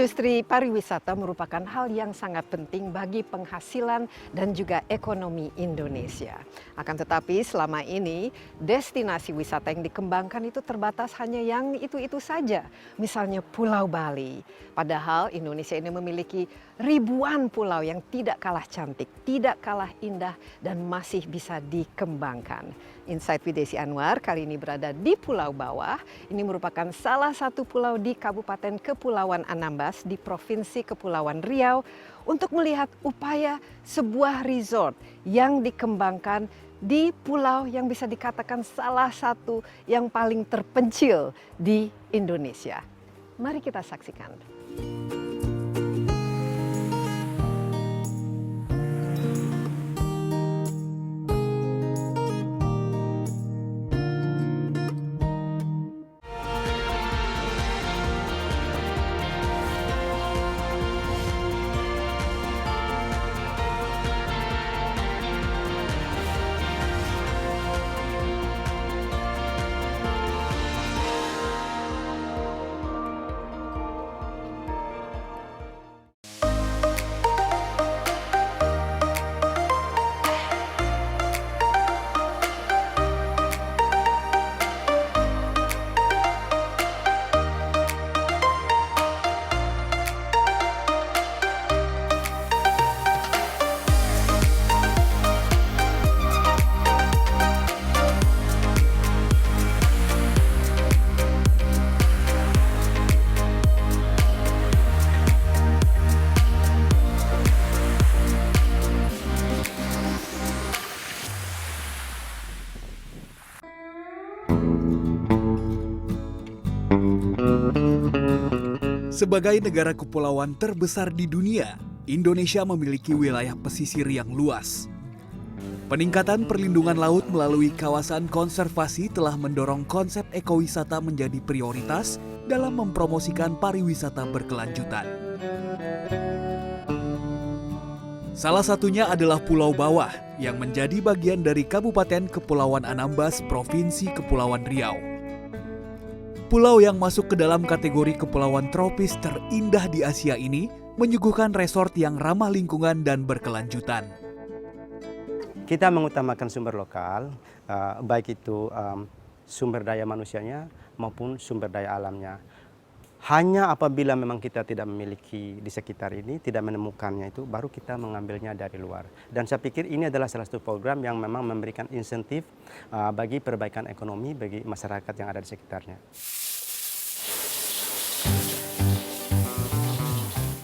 Industri pariwisata merupakan hal yang sangat penting bagi penghasilan dan juga ekonomi Indonesia. Akan tetapi selama ini destinasi wisata yang dikembangkan itu terbatas hanya yang itu-itu saja. Misalnya Pulau Bali. Padahal Indonesia ini memiliki ribuan pulau yang tidak kalah cantik, tidak kalah indah dan masih bisa dikembangkan. Insight with Desi Anwar kali ini berada di Pulau Bawah. Ini merupakan salah satu pulau di Kabupaten Kepulauan Anambas di Provinsi Kepulauan Riau untuk melihat upaya sebuah resort yang dikembangkan di pulau yang bisa dikatakan salah satu yang paling terpencil di Indonesia. Mari kita saksikan. Sebagai negara kepulauan terbesar di dunia, Indonesia memiliki wilayah pesisir yang luas. Peningkatan perlindungan laut melalui kawasan konservasi telah mendorong konsep ekowisata menjadi prioritas dalam mempromosikan pariwisata berkelanjutan. Salah satunya adalah Pulau Bawah yang menjadi bagian dari Kabupaten Kepulauan Anambas, Provinsi Kepulauan Riau. Pulau yang masuk ke dalam kategori kepulauan tropis terindah di Asia ini menyuguhkan resort yang ramah lingkungan dan berkelanjutan. Kita mengutamakan sumber lokal, baik itu sumber daya manusianya maupun sumber daya alamnya. Hanya apabila memang kita tidak memiliki di sekitar ini, tidak menemukannya itu, baru kita mengambilnya dari luar. Dan saya pikir ini adalah salah satu program yang memang memberikan insentif bagi perbaikan ekonomi bagi masyarakat yang ada di sekitarnya.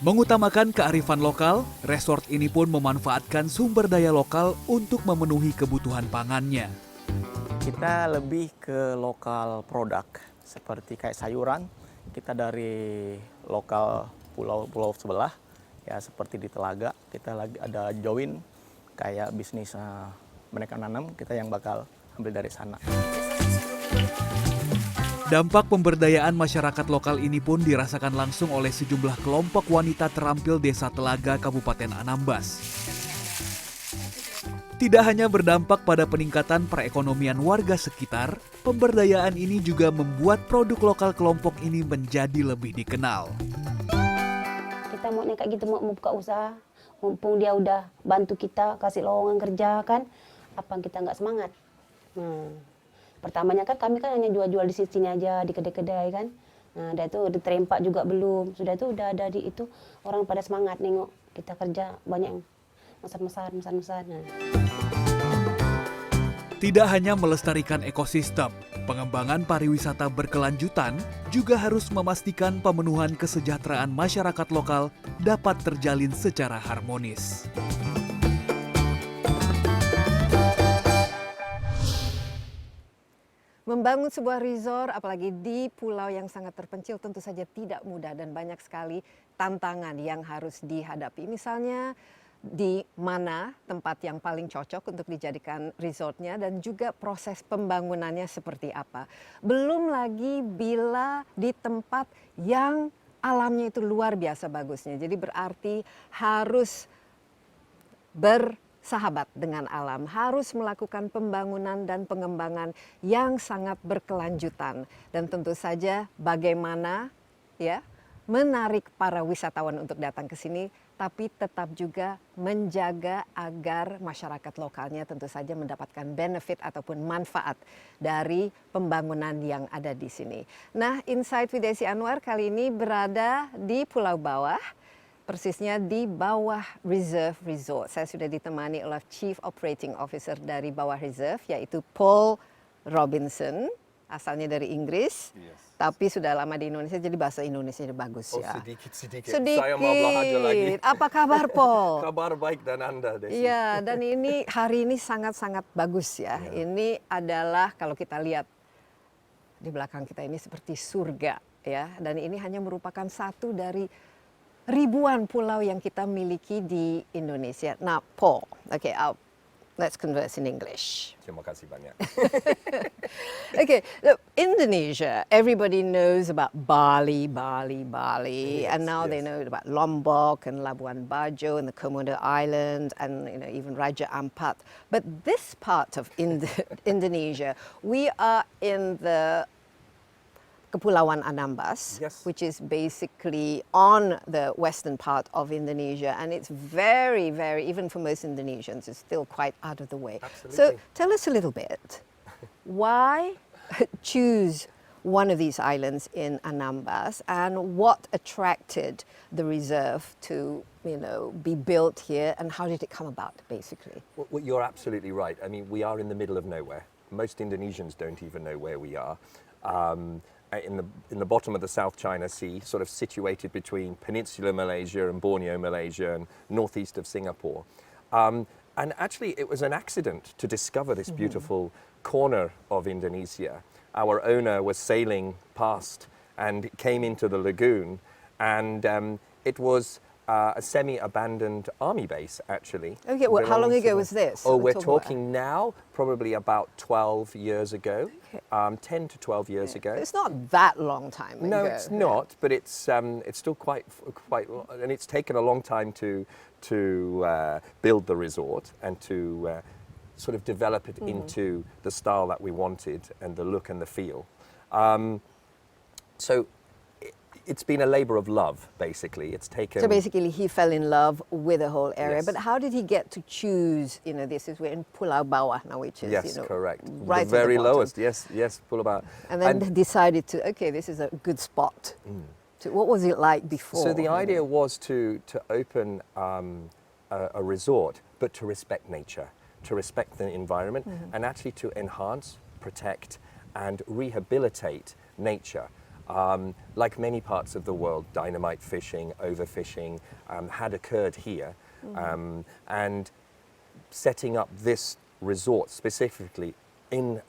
Mengutamakan kearifan lokal, resort ini pun memanfaatkan sumber daya lokal untuk memenuhi kebutuhan pangannya. Kita lebih ke lokal produk, seperti kayak sayuran. Kita dari lokal pulau-pulau sebelah, ya seperti di Telaga, kita lagi ada join kayak bisnis mereka nanam, kita yang bakal ambil dari sana. Dampak pemberdayaan masyarakat lokal ini pun dirasakan langsung oleh sejumlah kelompok wanita terampil Desa Telaga, Kabupaten Anambas. Tidak hanya berdampak pada peningkatan perekonomian warga sekitar, pemberdayaan ini juga membuat produk lokal kelompok ini menjadi lebih dikenal. Kita mau nekat gitu mau buka usaha, mumpung dia udah bantu kita, kasih lowongan kerja kan, apa kita nggak semangat? Pertamanya kan kami kan hanya jual-jual di sini aja, di kedai-kedai kan. Nah, dan itu diterempak juga belum. Sudah itu udah ada di itu, orang pada semangat nengok kita kerja banyak yang mesan-mesan. Nah. Tidak hanya melestarikan ekosistem, pengembangan pariwisata berkelanjutan juga harus memastikan pemenuhan kesejahteraan masyarakat lokal dapat terjalin secara harmonis. Membangun sebuah resort, apalagi di pulau yang sangat terpencil, tentu saja tidak mudah dan banyak sekali tantangan yang harus dihadapi. Misalnya, di mana tempat yang paling cocok untuk dijadikan resortnya dan juga proses pembangunannya seperti apa. Belum lagi bila di tempat yang alamnya itu luar biasa bagusnya. Jadi berarti harus bersahabat dengan alam, harus melakukan pembangunan dan pengembangan yang sangat berkelanjutan. Dan tentu saja bagaimana ya menarik para wisatawan untuk datang ke sini, tapi tetap juga menjaga agar masyarakat lokalnya tentu saja mendapatkan benefit ataupun manfaat dari pembangunan yang ada di sini. Nah, Insight with Desi Anwar kali ini berada di Pulau Bawah, persisnya di Bawah Reserve Resort. Saya sudah ditemani oleh Chief Operating Officer dari Bawah Reserve, yaitu Paul Robinson, asalnya dari Inggris. Tapi sudah lama di Indonesia, jadi bahasa Indonesia bagus ya. Sedikit. Sedikit. Saya mau belajar lagi. Apa kabar, Paul? Kabar baik dan Anda, Desi. Iya, dan ini hari ini sangat-sangat bagus ya. Ini adalah kalau kita lihat di belakang kita ini seperti surga ya. Dan ini hanya merupakan satu dari ribuan pulau yang kita miliki di Indonesia. Nah, Paul, okay, let's converse in English. Terima kasih banyak. Okay, look, Indonesia, everybody knows about Bali, and now they know about Lombok and Labuan Bajo and the Komodo Islands and even Raja Ampat. But this part of Indonesia, we are in the Kepulauan Anambas, which is basically on the western part of Indonesia, and it's very, very, even for most Indonesians, it's still quite out of the way. Absolutely. So tell us a little bit, why choose one of these islands in Anambas, and what attracted the reserve to be built here, and how did it come about, basically? Well, you're absolutely right. I mean, we are in the middle of nowhere. Most Indonesians don't even know where we are. In the bottom of the South China Sea, sort of situated between Peninsular Malaysia and Borneo, Malaysia, and northeast of Singapore. And actually, it was an accident to discover this beautiful corner of Indonesia. Our owner was sailing past and came into the lagoon, and it was a semi-abandoned army base, actually. Okay, well, how long ago was this? Oh, we're talking now probably about 12 years ago, 10 to 12 years ago. It's not that long time ago. No, it's not, but it's still quite, and it's taken a long time to build the resort and to sort of develop it into the style that we wanted and the look and the feel. So it's been a labor of love, basically. It's taken. So basically, he fell in love with the whole area. Yes. But how did he get to choose? This is we're in Pulau Bawah now, which is correct, right the very at the bottom. lowest. Yes, Pulau Bawah. And then decided to this is a good spot. What was it like before? So the idea was to open a resort, but to respect nature, to respect the environment, and actually to enhance, protect, and rehabilitate nature. Like many parts of the world, dynamite fishing, overfishing had occurred here, and setting up this resort specifically in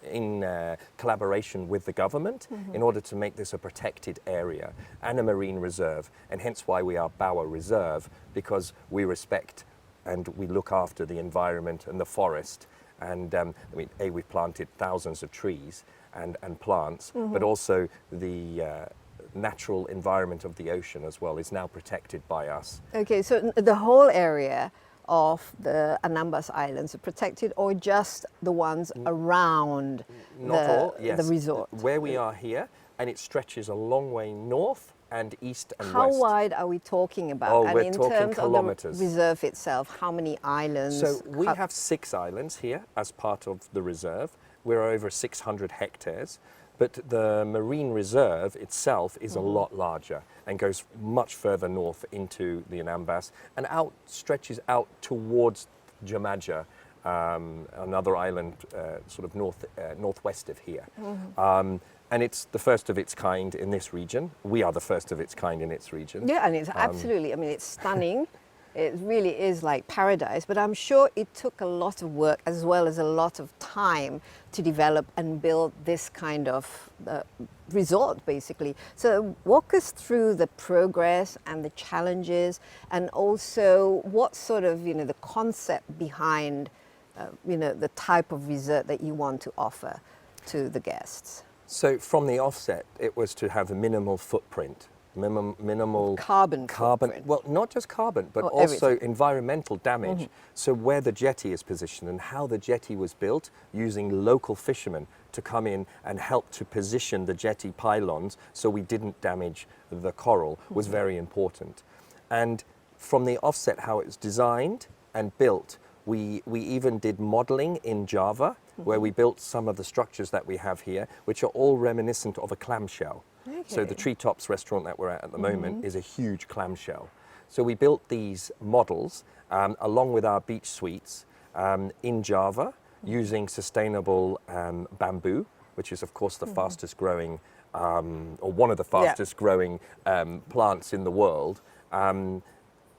collaboration with the government in order to make this a protected area and a marine reserve, and hence why we are Bawah Reserve, because we respect and we look after the environment and the forest. And we've planted thousands of trees and plants, but also the natural environment of the ocean as well is now protected by us. Okay, so the whole area of the Anambas Islands are protected, or just the ones around the resort? Where we are here, and it stretches a long way north and east and how west. wide are we talking about? Oh, and we're in talking terms kilometers. of the reserve itself, how many islands? So we have 6 islands here as part of the reserve. We're over 600 hectares, but the marine reserve itself is a lot larger and goes much further north into the Anambas and stretches out towards Jemaja, another island sort of northwest of here. And it's the first of its kind in this region. We are the first of its kind in its region. Yeah, and it's absolutely, it's stunning. It really is like paradise, but I'm sure it took a lot of work as well as a lot of time to develop and build this kind of resort, basically. So walk us through the progress and the challenges, and also what sort of, the concept behind, the type of resort that you want to offer to the guests. So from the offset, it was to have a minimal footprint minimal carbon footprint. well, not just carbon, but Or also everything. environmental damage. So where the jetty is positioned and how the jetty was built, using local fishermen to come in and help to position the jetty pylons so we didn't damage the coral was very important. And from the offset, how it was designed and built, we even did modeling in Java, where we built some of the structures that we have here, which are all reminiscent of a clamshell. So the Treetops restaurant that we're at the moment is a huge clamshell. So we built these models along with our beach suites in Java using sustainable bamboo, which is of course the fastest growing, or one of the fastest growing plants in the world,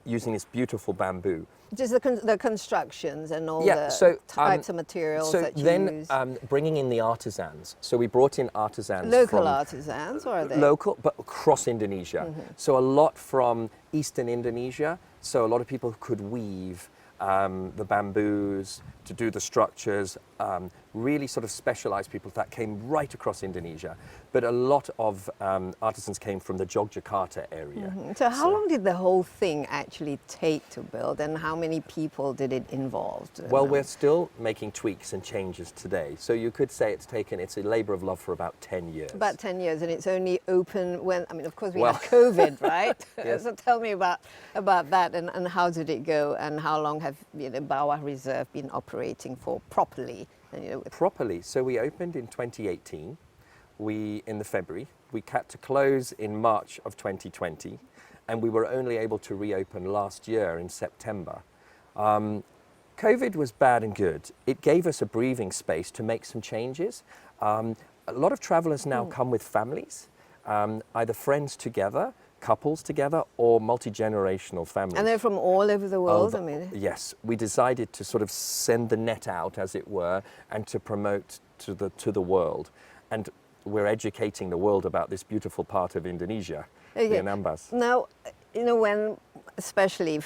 using this beautiful bamboo. Just the constructions and all the types of materials that you use. Bringing in the artisans. So we brought in artisans. Local artisans, or are they? Local, but across Indonesia. So a lot from eastern Indonesia. So a lot of people could weave the bamboos to do the structures. Really sort of specialized people that came right across Indonesia. But a lot of artisans came from the Yogyakarta area. So how long did the whole thing actually take to build, and how many people did it involve? Well, we're still making tweaks and changes today. So you could say it's a labor of love for about 10 years. About 10 years, and it's only open when, I mean, of course we had COVID, right? Yes. So tell me about that, and how did it go, and how long have Bawah Reserve been operating for properly? Properly. So we opened in 2018. In the February, we had to close in March of 2020, and we were only able to reopen last year in September. COVID was bad and good. It gave us a breathing space to make some changes. A lot of travelers now come with families, either friends together, couples together, or multi-generational families. And they're from all over the world, I mean. Yes, we decided to sort of send the net out, as it were, and to promote to the world. And we're educating the world about this beautiful part of Indonesia, the Anambas. Now, when especially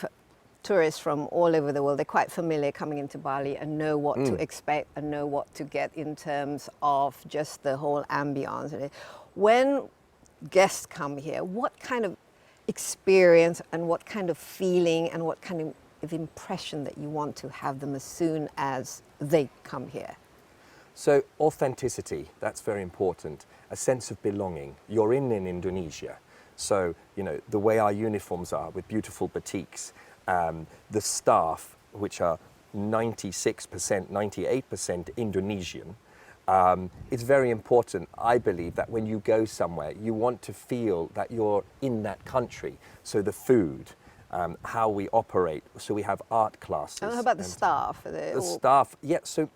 tourists from all over the world, they're quite familiar coming into Bali and know what to expect and know what to get in terms of just the whole ambience. When guests come here, what kind of experience and what kind of feeling and what kind of impression that you want to have them as soon as they come here? So authenticity, that's very important. A sense of belonging. You're in Indonesia. So, the way our uniforms are with beautiful batiks, the staff, which are 96%, 98% Indonesian, it's very important, I believe, that when you go somewhere, you want to feel that you're in that country. So the food, how we operate. So we have art classes. And how about the staff? The staff, so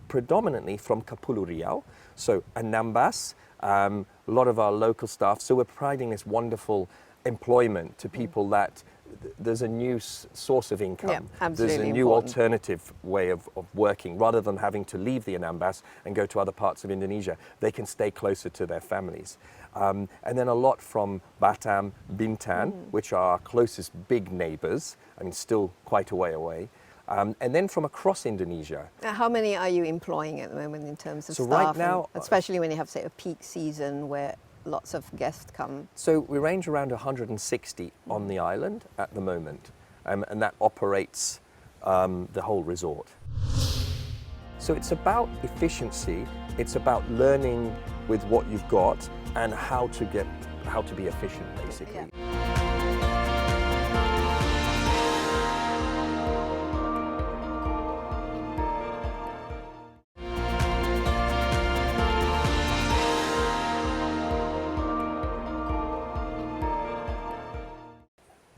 predominantly from Kepulauan Riau, so Anambas, a lot of our local staff. So we're providing this wonderful employment to people that there's a new source of income. There's a new alternative way of working. Rather than having to leave the Anambas and go to other parts of Indonesia, they can stay closer to their families. And then a lot from Batam, Bintan, which are our closest big neighbors, still quite a way away. And then from across Indonesia. How many are you employing at the moment in terms of staff? Right now, especially when you have, say, a peak season where lots of guests come. So we range around 160 on the island at the moment, and that operates the whole resort. So it's about efficiency. It's about learning with what you've got and how to be efficient, basically.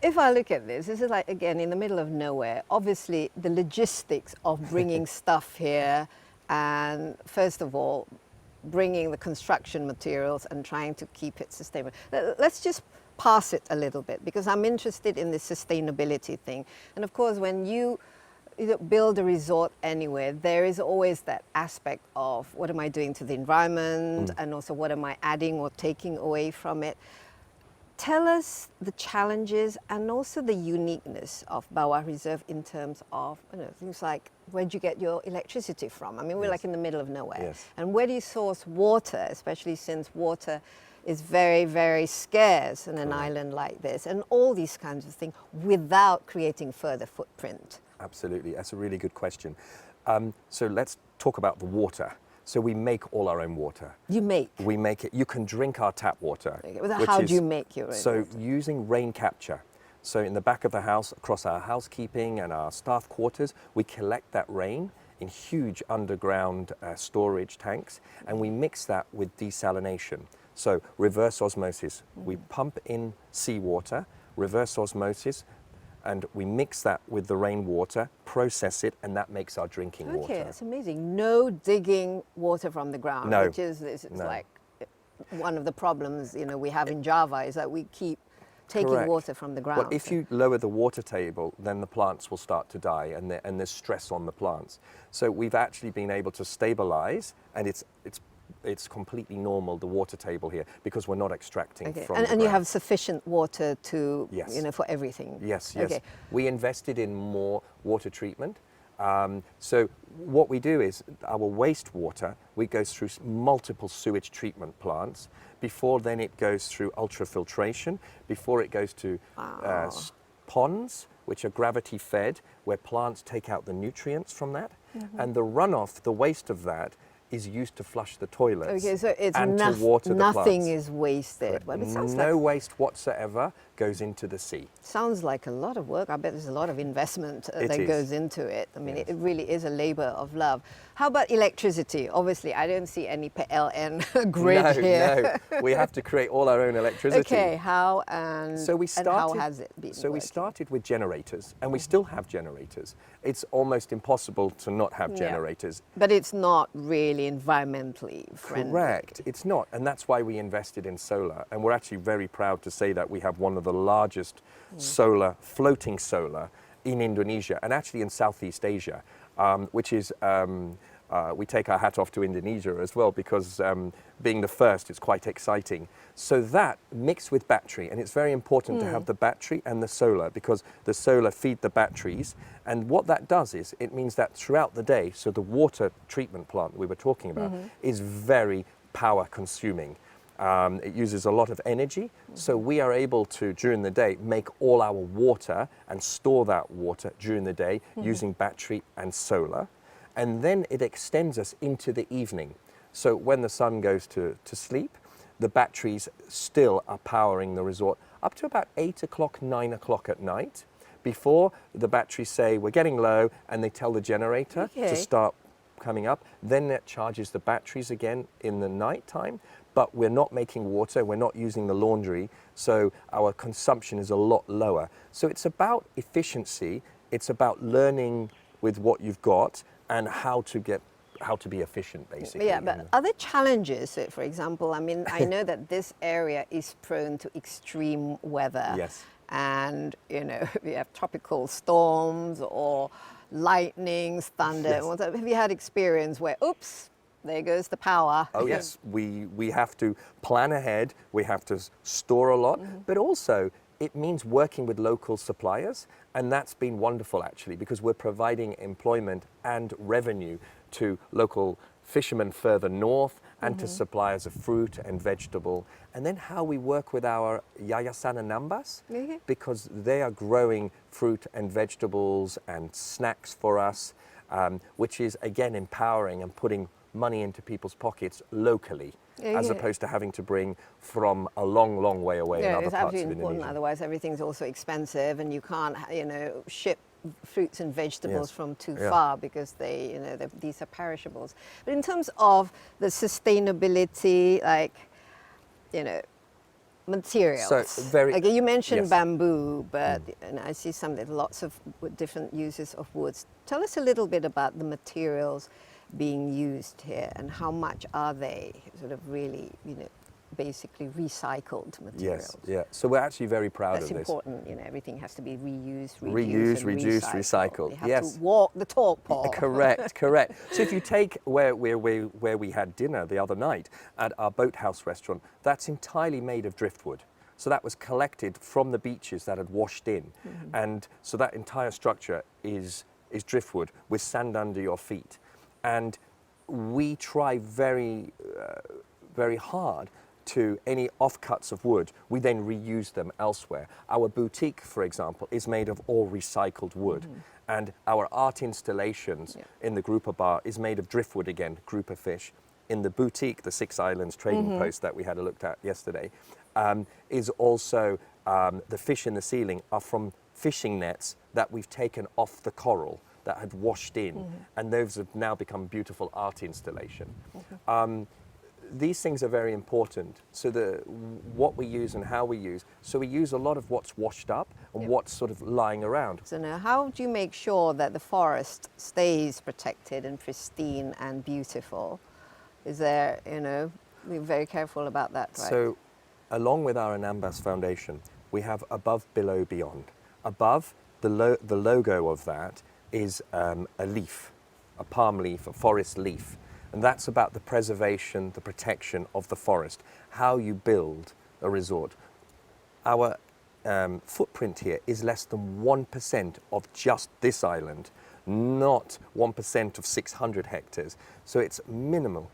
If I look at this is like, again, in the middle of nowhere. Obviously, the logistics of bringing stuff here, and first of all, bringing the construction materials and trying to keep it sustainable. Let's just pass it a little bit, because I'm interested in the sustainability thing. And of course, when you build a resort anywhere, there is always that aspect of what am I doing to the environment, and also what am I adding or taking away from it. Tell us the challenges and also the uniqueness of Bawah Reserve in terms of things like, where do you get your electricity from? We're like in the middle of nowhere. And where do you source water, especially since water is very, very scarce on an island like this, and all these kinds of things without creating further footprint? Absolutely, that's a really good question. So let's talk about the water. So we make all our own water. You make? We make it. You can drink our tap water. Okay, well, how do you make your own So water? using rain capture. So in the back of the house, across our housekeeping and our staff quarters, we collect that rain in huge underground storage tanks, and we mix that with desalination. So reverse osmosis. We pump in seawater, reverse osmosis, and we mix that with the rainwater, process it, and that makes our drinking water. Okay, it's amazing. No digging water from the ground, No. which is this is No. like one of the problems we have in Java, is that we keep taking Correct. water from the ground. Well, if you lower the water table, then the plants will start to die, and there's stress on the plants. So we've actually been able to stabilize, and it's completely normal, the water table here, because we're not extracting Okay. from And the you ground. have sufficient water to, Yes. for everything. Yes, yes. Okay. We invested in more water treatment. So what we do is our wastewater, we go through multiple sewage treatment plants. Before then it goes through ultrafiltration. Before it goes to ponds, which are gravity fed, where plants take out the nutrients from that. And the runoff, the waste of that, is used to flush the toilets Okay, so it's and to water the nothing plants. is wasted. Correct. Well, it sounds No like, waste whatsoever goes into the sea. sounds like a lot of work. I bet there's a lot of investment It that is. goes into it. I mean, Yes. it really is a labor of love. How about electricity? Obviously, I don't see any PLN grid no, here. no, we have to create all our own electricity. Okay, how and, So we and how started. has it been So we working? started with generators, and we still have generators. It's almost impossible to not have Yeah. generators. But it's not really environmentally friendly. Correct, it's not, and that's why we invested in solar. And we're actually very proud to say that we have one of the largest solar, floating solar, in Indonesia, and actually in Southeast Asia, which is. We take our hat off to Indonesia as well, because being the first, it's quite exciting. So that mixed with battery, and it's very important to have the battery and the solar, because the solar feed the batteries. And what that does is, it means that throughout the day, so the water treatment plant we were talking about is very power consuming. It uses a lot of energy, so we are able to, during the day, make all our water and store that water during the day using battery and solar. And then it extends us into the evening. So when the sun goes to sleep, the batteries still are powering the resort up to about 8 o'clock, 9 o'clock at night, before the batteries say we're getting low, and they tell the generator Okay. to start coming up. Then it charges the batteries again in the night time, but we're not making water, we're not using the laundry, so our consumption is a lot lower. So it's about efficiency, it's about learning with what you've got, and how to be efficient, basically. Yeah, but other challenges, so for example, I mean, I know that this area is prone to extreme weather. Yes. And, we have tropical storms or lightnings, thunder. Yes. Have you had experience where, oops, there goes the power? Oh yes, we have to plan ahead, we have to store a lot, but also it means working with local suppliers, and that's been wonderful actually, because we're providing employment and revenue to local fishermen further north and to suppliers of fruit and vegetable. And then how we work with our Yayasan Anambas, because they are growing fruit and vegetables and snacks for us, which is again empowering and putting money into people's pockets locally, as opposed to having to bring from a long, long way away in other it's parts of absolutely important. Indonesia. Otherwise, everything's also expensive, and you can't, ship fruits and vegetables Yes. from too Yeah. far, because these are perishables. But in terms of the sustainability, materials. So, very- Okay, you mentioned yes. bamboo, but I see lots of different uses of woods. Tell us a little bit about the materials being used here, and how much are they sort of really, basically recycled materials? Yes, yeah. So we're actually very proud That's of this. important, everything has to be reused, Reuse, and reduce, recycle. You have Yes. to walk the talk, Paul. Correct, correct. So if you take where we had dinner the other night at our boathouse restaurant, that's entirely made of driftwood. So that was collected from the beaches that had washed in. And so that entire structure is driftwood with sand under your feet. And we try very hard to any offcuts of wood, we then reuse them elsewhere. Our boutique, for example, is made of all recycled wood. And our art installations in the grouper bar is made of driftwood again, grouper fish. In the boutique, the Six Islands trading post that we had a look at yesterday, is also the fish in the ceiling are from fishing nets that we've taken off the coral that had washed in, and those have now become beautiful art installation. These things are very important. So what we use and how we use. So we use a lot of what's washed up and what's sort of lying around. So now, how do you make sure that the forest stays protected and pristine and beautiful? Is there, we're very careful about that, right? So along with our Anambas Foundation, we have above, below, beyond. Above, the logo of that is a leaf, a palm leaf, a forest leaf. And that's about the preservation, the protection of the forest, how you build a resort. Our footprint here is less than 1% of just this island, not 1% of 600 hectares. So it's minimal.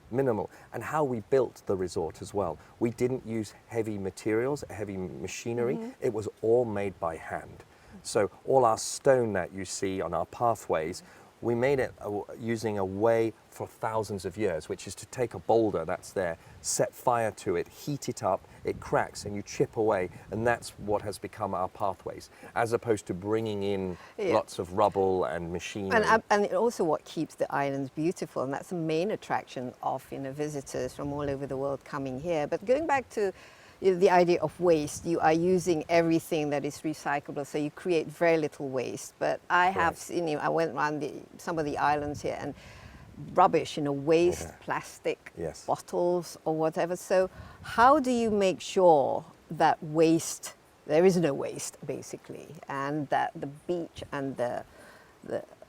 And how we built the resort as well. We didn't use heavy materials, heavy machinery. It was all made by hand. So all our stone that you see on our pathways, we made it using a way for thousands of years, which is to take a boulder that's there, set fire to it, heat it up, it cracks and you chip away, and that's what has become our pathways, as opposed to bringing in lots of rubble and machinery. And also what keeps the islands beautiful, and that's the main attraction of visitors from all over the world coming here. But going back to the idea of waste, you are using everything that is recyclable, so you create very little waste. But I have seen, I went around some of the islands here, and rubbish, waste, plastic, bottles or whatever. So how do you make sure that there is no waste basically, and that the beach and the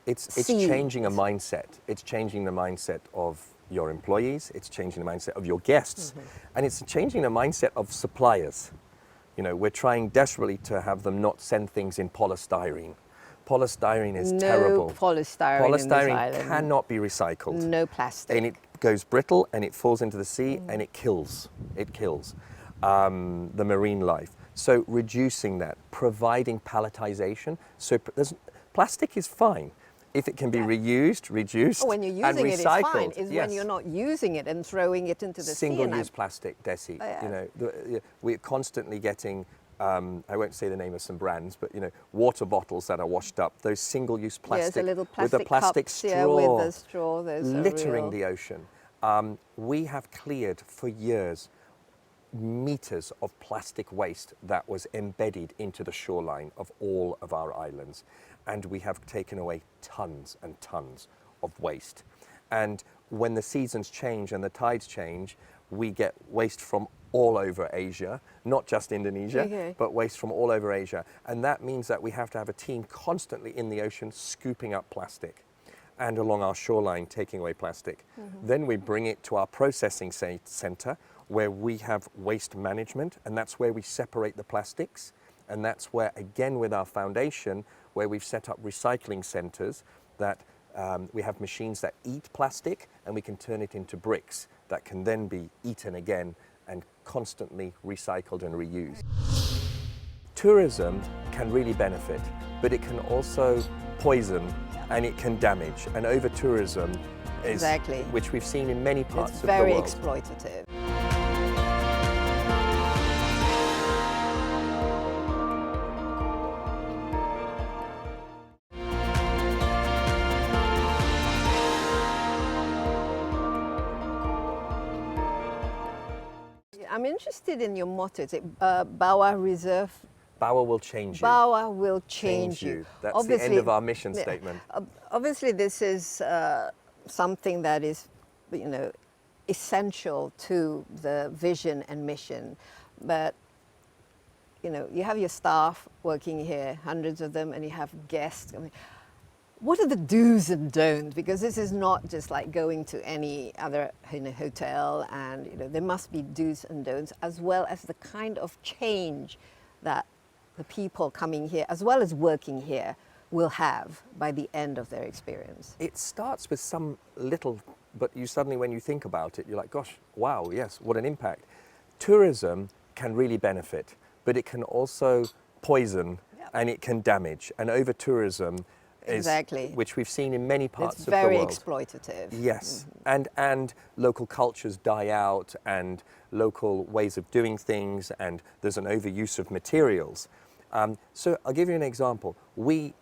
It's changing a mindset. It's changing the mindset of your employees, it's changing the mindset of your guests, and it's changing the mindset of suppliers. We're trying desperately to have them not send things in polystyrene. Polystyrene is terrible. Polystyrene in this island. Cannot be recycled. No plastic. And it goes brittle and it falls into the sea and it kills. It kills the marine life. So reducing that, providing palletization. So plastic is fine. If it can be reused, reduced, when you're and using recycled, it, it's fine. It's when you're not using it and throwing it into the sea. Single-use plastic, Desi. We're constantly getting, I won't say the name of some brands, but water bottles that are washed up. Those single-use plastic, a little plastic with a plastic cups, straw, with a straw, littering the ocean. We have cleared for years meters of plastic waste that was embedded into the shoreline of all of our islands. And we have taken away tons and tons of waste. And when the seasons change and the tides change, we get waste from all over Asia, not just Indonesia, but waste from all over Asia. And that means that we have to have a team constantly in the ocean scooping up plastic and along our shoreline taking away plastic. Then we bring it to our processing center where we have waste management, and that's where we separate the plastics. And that's where, again, with our foundation, where we've set up recycling centers that we have machines that eat plastic and we can turn it into bricks that can then be eaten again and constantly recycled and reused. Tourism can really benefit, but it can also poison and it can damage. And over-tourism is, which we've seen in many parts of the world. It's very exploitative. I'm interested in your motto. Is it Bawah Reserve? Bawah will change you. Bawah will change you. That's obviously the end of our mission statement. Obviously, this is something that is, essential to the vision and mission. But, you have your staff working here, hundreds of them, and you have guests. What are the do's and don'ts? Because this is not just like going to any other hotel, and there must be do's and don'ts, as well as the kind of change that the people coming here, as well as working here, will have by the end of their experience. It starts with some little, but you suddenly, when you think about it, you're like, gosh, wow, yes, what an impact. tourism can really benefit, but it can also poison and it can damage. And over-tourism is, Exactly. which we've seen in many parts It's of the very world. exploitative. Yes, and local cultures die out, and local ways of doing things, and there's an overuse of materials. So I'll give you an example. We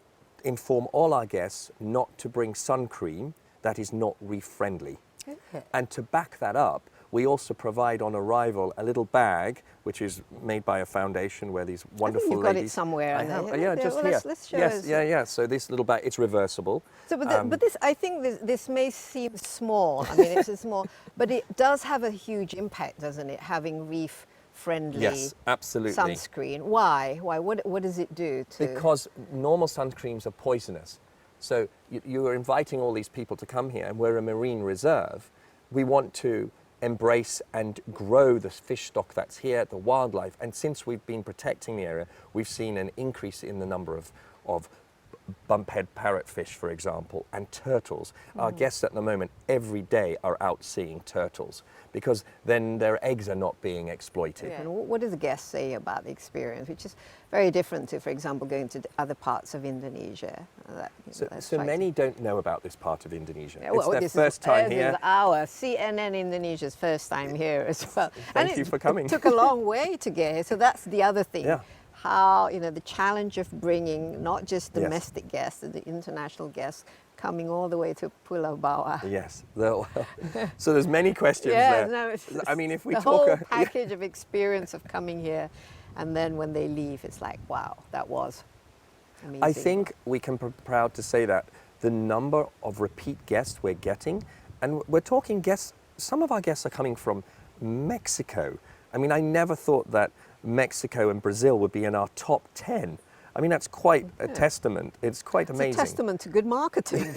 inform all our guests not to bring sun cream that is not reef friendly. Okay. And to back that up, we also provide on arrival a little bag, which is made by a foundation where these wonderful you've got it ladies. somewhere. I on have, there. yeah, just well, here. Let's show yes, us. yeah. So this little bag, it's reversible. So, but this, I think this may seem small. I mean, it's a small, but it does have a huge impact, doesn't it? Having reef-friendly Yes, absolutely. sunscreen. Why? Why? What does it do to? Because normal sun creams are poisonous. So you are inviting all these people to come here, and we're a marine reserve. We want to embrace and grow the fish stock that's here, the wildlife. And since we've been protecting the area, we've seen an increase in the number of bumphead parrotfish, for example, and turtles. Our guests at the moment every day are out seeing turtles because then their eggs are not being exploited. Yeah. And what do the guests say about the experience, which is very different to, for example, going to other parts of Indonesia? So many don't know about this part of Indonesia. Yeah, well, it's their this first time this here. is our CNN Indonesia's first time here as well. Thank you for coming. It took a long way to get here, so that's the other thing. Yeah. How, the challenge of bringing not just Yes. domestic guests, the international guests, coming all the way to Pulau Bawah. Yes. So there's many questions Yeah, there. no, it's I mean, if we the talk... whole package of experience of coming here, and then when they leave, it's like, wow, that was amazing. I think we can be proud to say that the number of repeat guests we're getting, and we're talking guests, some of our guests are coming from Mexico. I mean, I never thought that Mexico and Brazil would be in our top 10. I mean, that's quite a testament. It's quite amazing. It's a testament to good marketing.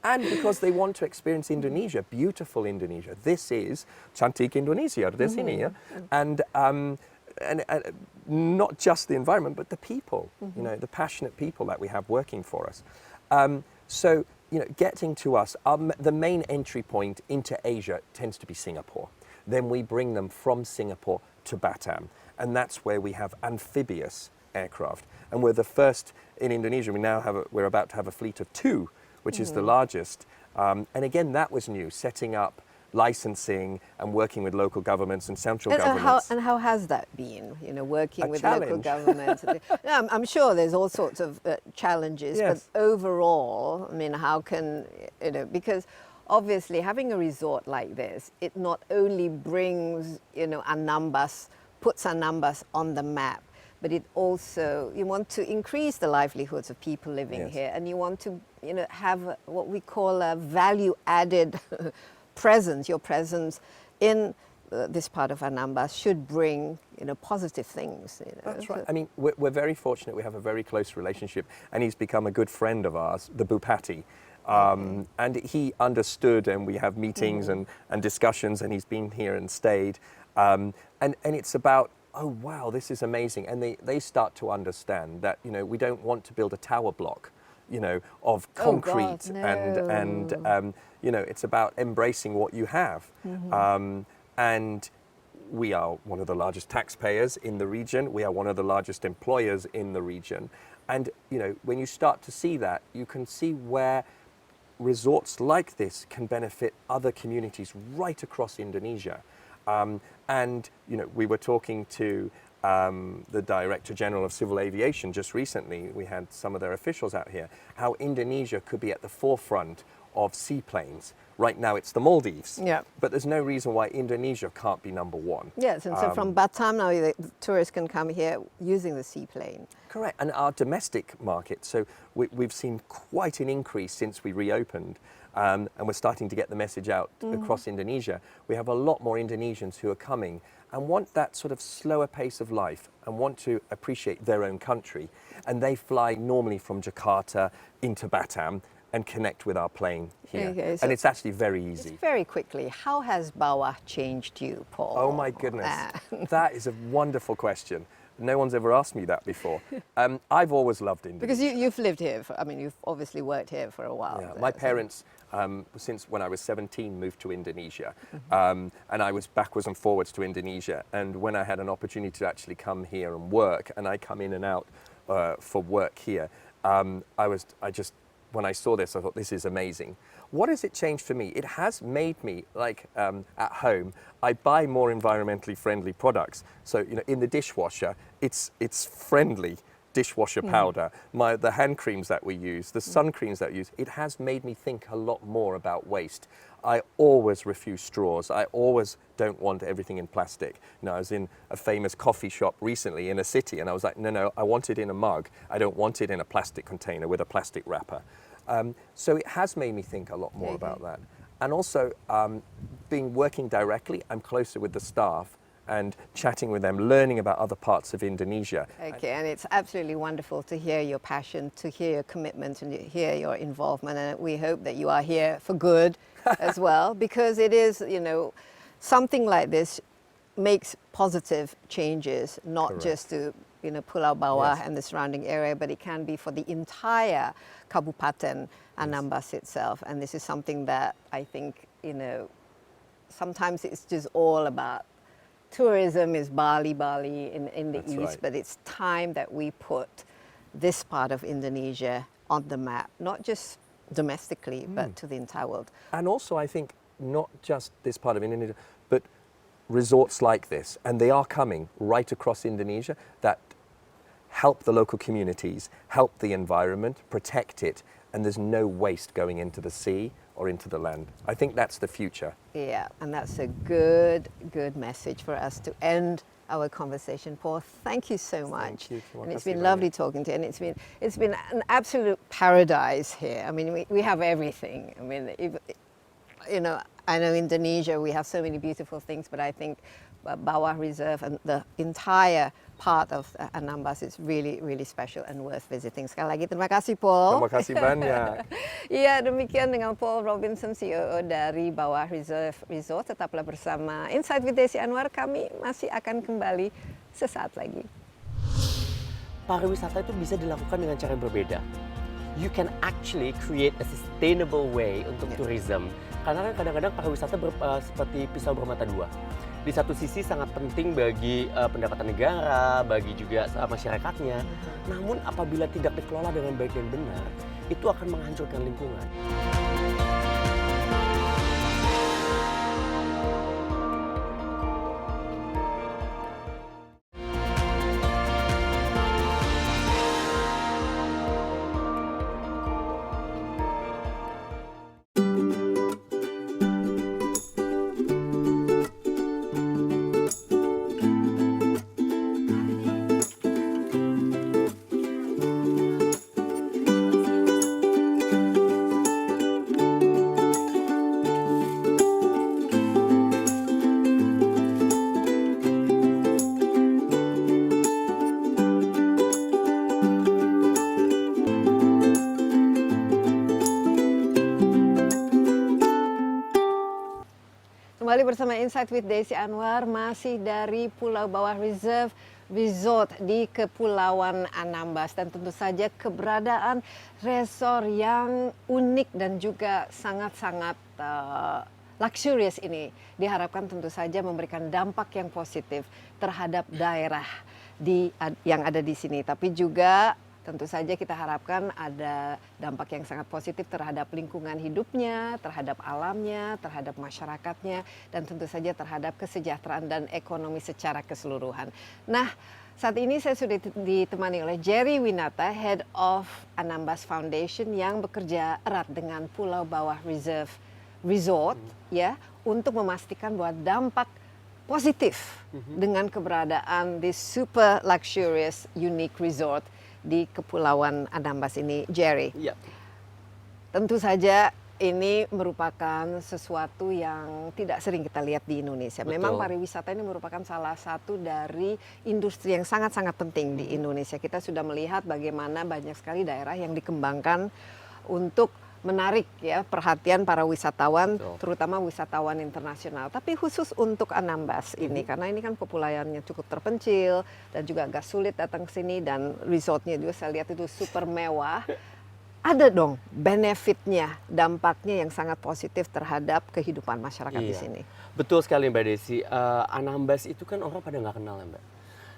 And because they want to experience Indonesia, beautiful Indonesia. This is Cantik Indonesia, di sini ya. And not just the environment, but the people, the passionate people that we have working for us. So, getting to us, the main entry point into Asia tends to be Singapore. Then we bring them from Singapore to Batam. And that's where we have amphibious aircraft. And we're the first in Indonesia. We're about to have a fleet of 2, which is the largest. And again, that was new, setting up licensing and working with local governments and central governments. And how has that been, working with challenge. local governments? I'm sure there's all sorts of challenges, Yes. but overall, I mean, how can, because obviously having a resort like this, it not only brings, Anambas, puts Anambas on the map, but it also, you want to increase the livelihoods of people living Yes. here, and you want to, have what we call a value-added presence. Your presence in this part of Anambas should bring, positive things. That's right. I mean, we're very fortunate. We have a very close relationship, and he's become a good friend of ours, the Bupati. And he understood, and we have meetings and discussions, and he's been here and stayed. And it's about, oh, wow, this is amazing. And they start to understand that, we don't want to build a tower block, of concrete. Oh God, And it's about embracing what you have. And we are one of the largest taxpayers in the region. We are one of the largest employers in the region. And, when you start to see that, you can see where resorts like this can benefit other communities right across Indonesia. And, we were talking to the Director General of Civil Aviation just recently. We had some of their officials out here, how Indonesia could be at the forefront of seaplanes. Right now it's the Maldives. Yeah. But there's no reason why Indonesia can't be number 1. Yes, and so from Batam now, the tourists can come here using the seaplane. Correct, and our domestic market, so we've seen quite an increase since we reopened, and we're starting to get the message out across Indonesia. We have a lot more Indonesians who are coming and want that sort of slower pace of life and want to appreciate their own country. And they fly normally from Jakarta into Batam and connect with our plane here. Okay, so and it's actually very easy. Just very quickly, how has Bawah changed you, Paul? Oh my goodness, that is a wonderful question. no one's ever asked me that before. I've always loved Indonesia. Because you've lived here, I mean, you've obviously worked here for a while. Yeah, my parents, since when I was 17, moved to Indonesia. And I was backwards and forwards to Indonesia. And when I had an opportunity to actually come here and work, and I come in and out for work here, when I saw this, I thought, this is amazing. What has it changed for me? It has made me, like at home, I buy more environmentally friendly products. So, you know, in the dishwasher, it's friendly dishwasher powder, the hand creams that we use, the sun creams that we use. It has made me think a lot more about waste. I always refuse straws. I always don't want everything in plastic. You know, I was in a famous coffee shop recently in a city, and I was like, no, I want it in a mug. I don't want it in a plastic container with a plastic wrapper. So it has made me think a lot more about that. And also, working directly, I'm closer with the staff and chatting with them, learning about other parts of Indonesia. Okay, and it's absolutely wonderful to hear your passion, to hear your commitment, and to hear your involvement. And we hope that you are here for good as well, because it is, you know, something like this makes positive changes, not Correct. just to, you know, Pulau Bawah Yes. and the surrounding area, but it can be for the entire Kabupaten Anambas itself. And this is something that I think, you know, sometimes it's just all about tourism is Bali in the That's east, right. but it's time that we put this part of Indonesia on the map, not just domestically, but to the entire world. And also, I think, not just this part of Indonesia, but resorts like this, and they are coming right across Indonesia, that help the local communities, help the environment, protect it, and there's no waste going into the sea or into the land. I think that's the future. Yeah, and that's a good message for us to end our conversation. Paul, thank you so much. you. And it's been lovely talking to you, and it's been an absolute paradise here. I mean, we have everything. I mean, you know, I know Indonesia, we have so many beautiful things, but I think Bawah Reserve and the entire part of Anambas is really, really special and worth visiting. Sekali lagi, terima kasih, Paul. Terima kasih banyak. Iya, demikian dengan Paul Robinson, CEO dari Bawah Reserve Resort. Tetaplah bersama Insight with Desi Anwar. Kami masih akan kembali sesaat lagi. Pariwisata itu bisa dilakukan dengan cara yang berbeda. You can actually create a sustainable way untuk tourism. Karena kan kadang-kadang pariwisata seperti pisau bermata dua. Di satu sisi sangat penting bagi pendapatan negara, bagi juga masyarakatnya. Namun apabila tidak dikelola dengan baik dan benar, itu akan menghancurkan lingkungan. Kembali bersama Insight with Desi Anwar, masih dari Pulau Bawah Reserve Resort di Kepulauan Anambas, dan tentu saja keberadaan resort yang unik dan juga sangat-sangat luxurious ini diharapkan tentu saja memberikan dampak yang positif terhadap daerah yang ada di sini, tapi juga tentu saja kita harapkan ada dampak yang sangat positif terhadap lingkungan hidupnya, terhadap alamnya, terhadap masyarakatnya, dan tentu saja terhadap kesejahteraan dan ekonomi secara keseluruhan. Nah, saat ini saya sudah ditemani oleh Jerry Winata, Head of Anambas Foundation, yang bekerja erat dengan Pulau Bawah Reserve Resort ya, untuk memastikan bahwa dampak positif dengan keberadaan di super luxurious unique resort di Kepulauan Anambas ini, Jerry. Iya. Tentu saja ini merupakan sesuatu yang tidak sering kita lihat di Indonesia. Betul. Memang pariwisata ini merupakan salah satu dari industri yang sangat-sangat penting di Indonesia. Kita sudah melihat bagaimana banyak sekali daerah yang dikembangkan untuk menarik ya perhatian para wisatawan, Betul. terutama wisatawan internasional. Tapi khusus untuk Anambas ini, karena ini kan populasinya cukup terpencil dan juga agak sulit datang ke sini, dan resortnya juga saya lihat itu super mewah. Ada dong benefitnya, dampaknya yang sangat positif terhadap kehidupan masyarakat di Iya. sini. Betul sekali Mbak Desi. Anambas itu kan orang pada nggak kenal ya Mbak.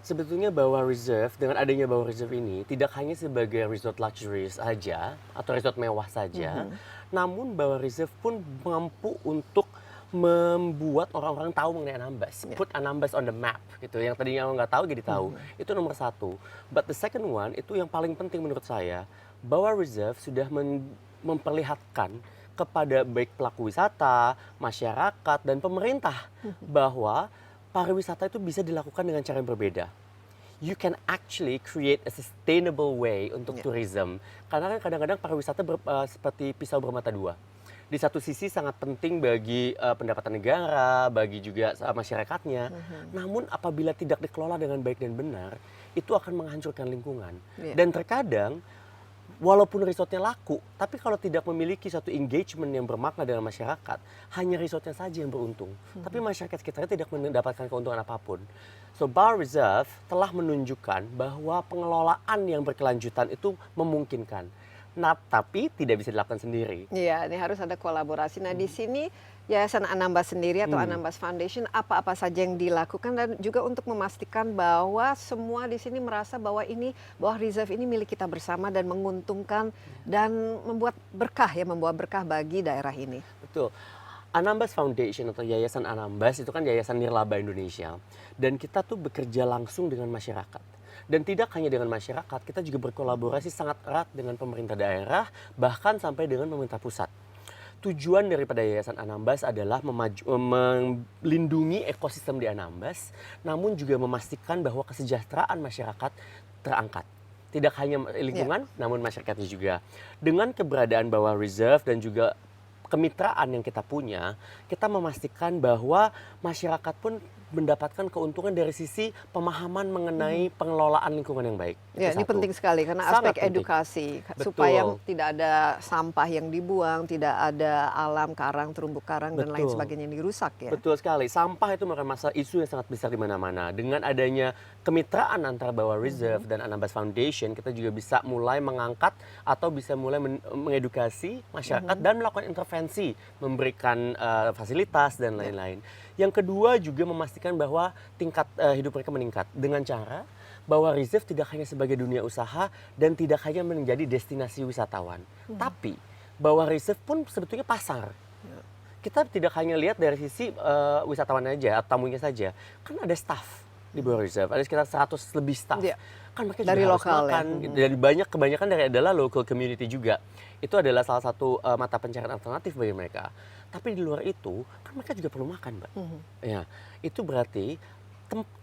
Sebetulnya Bawah Reserve, dengan adanya Bawah Reserve ini, tidak hanya sebagai resort luxury saja, atau resort mewah saja, namun Bawah Reserve pun mampu untuk membuat orang-orang tahu mengenai Anambas. Put Anambas on the map, gitu. Yang tadinya orang nggak tahu jadi tahu. Itu nomor satu. But the second one, itu yang paling penting menurut saya, Bawah Reserve sudah memperlihatkan kepada baik pelaku wisata, masyarakat, dan pemerintah bahwa pariwisata itu bisa dilakukan dengan cara yang berbeda. You can actually create a sustainable way untuk tourism. Karena kan kadang-kadang pariwisata seperti pisau bermata dua. Di satu sisi sangat penting bagi pendapatan negara, bagi juga masyarakatnya. Namun apabila tidak dikelola dengan baik dan benar, itu akan menghancurkan lingkungan. Dan terkadang walaupun resortnya laku, tapi kalau tidak memiliki satu engagement yang bermakna dengan masyarakat, hanya resortnya saja yang beruntung. Tapi masyarakat sekitarnya tidak mendapatkan keuntungan apapun. So Bawah Reserve telah menunjukkan bahwa pengelolaan yang berkelanjutan itu memungkinkan. Nah, tapi tidak bisa dilakukan sendiri. Iya, ini harus ada kolaborasi. Nah, di sini Yayasan Anambas sendiri atau Anambas Foundation apa-apa saja yang dilakukan, dan juga untuk memastikan bahwa semua di sini merasa bahwa ini Bawah Reserve ini milik kita bersama dan menguntungkan dan membuat membawa berkah bagi daerah ini. Betul. Anambas Foundation atau Yayasan Anambas itu kan yayasan nirlaba Indonesia, dan kita tuh bekerja langsung dengan masyarakat. Dan tidak hanya dengan masyarakat, kita juga berkolaborasi sangat erat dengan pemerintah daerah, bahkan sampai dengan pemerintah pusat. Tujuan daripada Yayasan Anambas adalah melindungi ekosistem di Anambas, namun juga memastikan bahwa kesejahteraan masyarakat terangkat. Tidak hanya lingkungan, namun masyarakatnya juga. Dengan keberadaan Bawah Reserve dan juga kemitraan yang kita punya, kita memastikan bahwa masyarakat pun mendapatkan keuntungan dari sisi pemahaman mengenai pengelolaan lingkungan yang baik. Ya, ini penting sekali karena Sangat aspek penting. edukasi Betul. supaya tidak ada sampah yang dibuang, tidak ada alam karang, terumbu karang dan lain Betul. sebagainya yang dirusak ya. Betul sekali. Sampah itu merupakan masalah isu yang sangat besar di mana-mana. Dengan adanya kemitraan antara Bawah Reserve dan Anambas Foundation, kita juga bisa mulai mengangkat atau bisa mulai mengedukasi masyarakat dan melakukan intervensi, memberikan fasilitas dan lain-lain. Yang kedua juga memastikan bahwa tingkat hidup mereka meningkat dengan cara Bawah Reserve tidak hanya sebagai dunia usaha dan tidak hanya menjadi destinasi wisatawan, tapi Bawah Reserve pun sebetulnya pasar. Kita tidak hanya lihat dari sisi wisatawan aja atau tamunya saja, kan ada staff di Bawah Reserve, ada sekitar 100 lebih staff. Iya. Kan mereka Dari juga harus lokal makan, ya. dan kebanyakan dari adalah local community juga. Itu adalah salah satu mata pencarian alternatif bagi mereka. Tapi di luar itu, kan mereka juga perlu makan, Mbak. Ya, itu berarti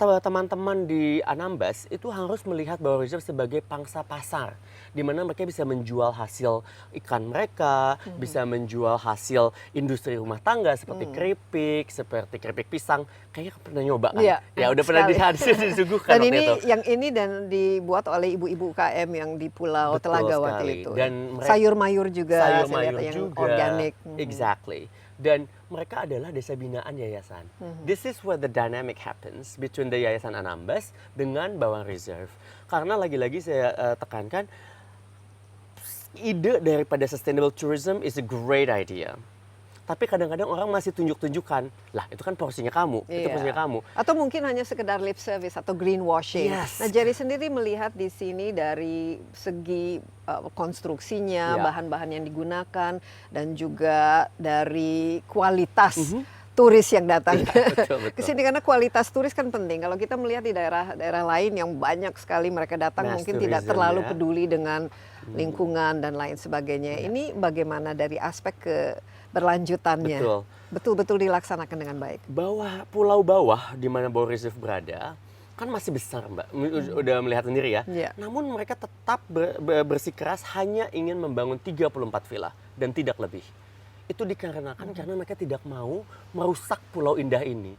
teman-teman di Anambas itu harus melihat Bawah Reserve sebagai pangsa pasar, di mana mereka bisa menjual hasil ikan mereka, bisa menjual hasil industri rumah tangga seperti keripik, seperti keripik pisang. Kayaknya pernah nyoba kan? Iya, Ya udah pernah disuguhkan Dan waktu ini itu. yang ini dan dibuat oleh ibu-ibu UKM yang di Pulau Betul Telaga waktu sekali. itu. Dan sayur mayur juga, saya sayur-mayur lihat yang juga, organik. Exactly. Dan mereka adalah desa binaan yayasan. This is where the dynamic happens between the Yayasan Anambas dengan Bawah Reserve. Karena lagi-lagi saya tekankan, ide daripada sustainable tourism is a great idea. Tapi kadang-kadang orang masih tunjuk-tunjukkan, lah itu kan porsinya kamu, itu Iya. porsinya kamu. Atau mungkin hanya sekedar lip service atau greenwashing. Yes. Nah, Jerry sendiri melihat di sini dari segi konstruksinya, Ya. bahan-bahan yang digunakan, dan juga dari kualitas turis yang datang betul. ke sini, karena kualitas turis kan penting. Kalau kita melihat di daerah-daerah lain yang banyak sekali mereka datang, Mass mungkin tidak tourism, terlalu ya. peduli dengan lingkungan dan lain sebagainya. Ini bagaimana dari aspek keberlanjutannya? Betul. Betul-betul dilaksanakan dengan baik. Pulau bawah di mana Bawah Reserve berada kan masih besar, Mbak. Udah melihat sendiri ya. Iya. Namun mereka tetap bersikeras hanya ingin membangun 34 villa dan tidak lebih. Itu dikarenakan karena mereka tidak mau merusak pulau indah ini.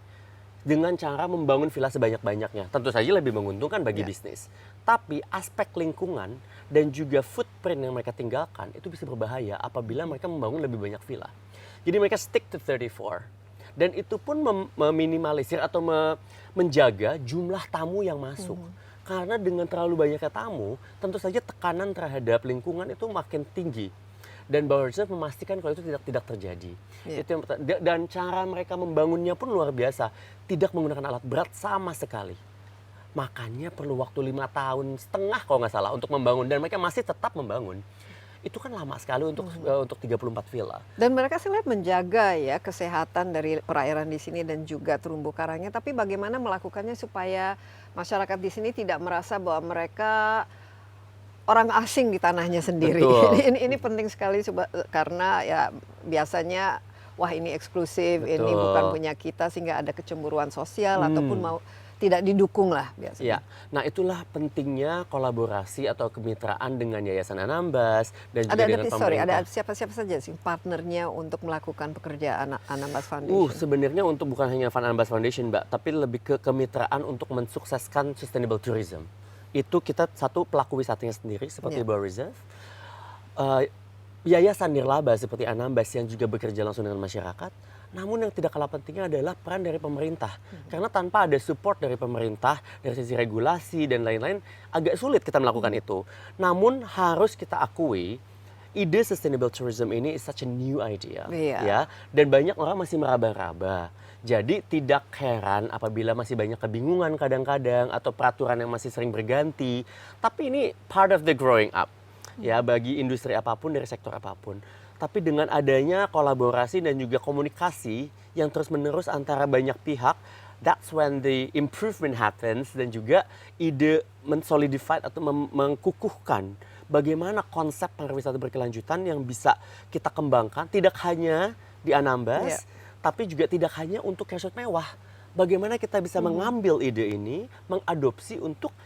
dengan cara membangun villa sebanyak-banyaknya. Tentu saja lebih menguntungkan bagi bisnis. Tapi aspek lingkungan dan juga footprint yang mereka tinggalkan itu bisa berbahaya apabila mereka membangun lebih banyak villa. Jadi mereka stick to 34. Dan itu pun meminimalisir atau menjaga jumlah tamu yang masuk. Karena dengan terlalu banyaknya tamu, tentu saja tekanan terhadap lingkungan itu makin tinggi. Dan Bawah Reserve memastikan kalau itu tidak terjadi. Itu yang dan cara mereka membangunnya pun luar biasa. Tidak menggunakan alat berat sama sekali. Makanya perlu waktu 5,5 tahun kalau nggak salah untuk membangun. Dan mereka masih tetap membangun. Itu kan lama sekali untuk 34 villa. Dan mereka sih lihat menjaga ya kesehatan dari perairan di sini dan juga terumbu karangnya. Tapi bagaimana melakukannya supaya masyarakat di sini tidak merasa bahwa mereka orang asing di tanahnya sendiri. Ini penting sekali karena ya biasanya wah ini eksklusif, ini bukan punya kita sehingga ada kecemburuan sosial ataupun tidak didukung lah biasanya. Ya, nah itulah pentingnya kolaborasi atau kemitraan dengan Yayasan Anambas dan juga dengan pemerintah. Ada siapa-siapa saja sih partnernya untuk melakukan pekerjaan Anambas Foundation? Sebenarnya untuk bukan hanya Anambas Foundation, Mbak, tapi lebih ke kemitraan untuk mensukseskan sustainable tourism. Itu kita satu pelaku wisatanya sendiri seperti Bawah Reserve, yayasan nirlaba seperti Anambas yang juga bekerja langsung dengan masyarakat. Namun yang tidak kalah pentingnya adalah peran dari pemerintah. Karena tanpa ada support dari pemerintah, dari sisi regulasi dan lain-lain, agak sulit kita melakukan itu. Namun harus kita akui, ide sustainable tourism ini is such a new idea. Ya, dan banyak orang masih meraba-raba. Jadi tidak heran apabila masih banyak kebingungan kadang-kadang atau peraturan yang masih sering berganti. Tapi ini part of the growing up ya bagi industri apapun dari sektor apapun. Tapi dengan adanya kolaborasi dan juga komunikasi yang terus-menerus antara banyak pihak, that's when the improvement happens dan juga ide mensolidify atau mengkukuhkan bagaimana konsep pariwisata berkelanjutan yang bisa kita kembangkan tidak hanya di Anambas, tapi juga tidak hanya untuk resort mewah. Bagaimana kita bisa mengambil ide ini, mengadopsi untuk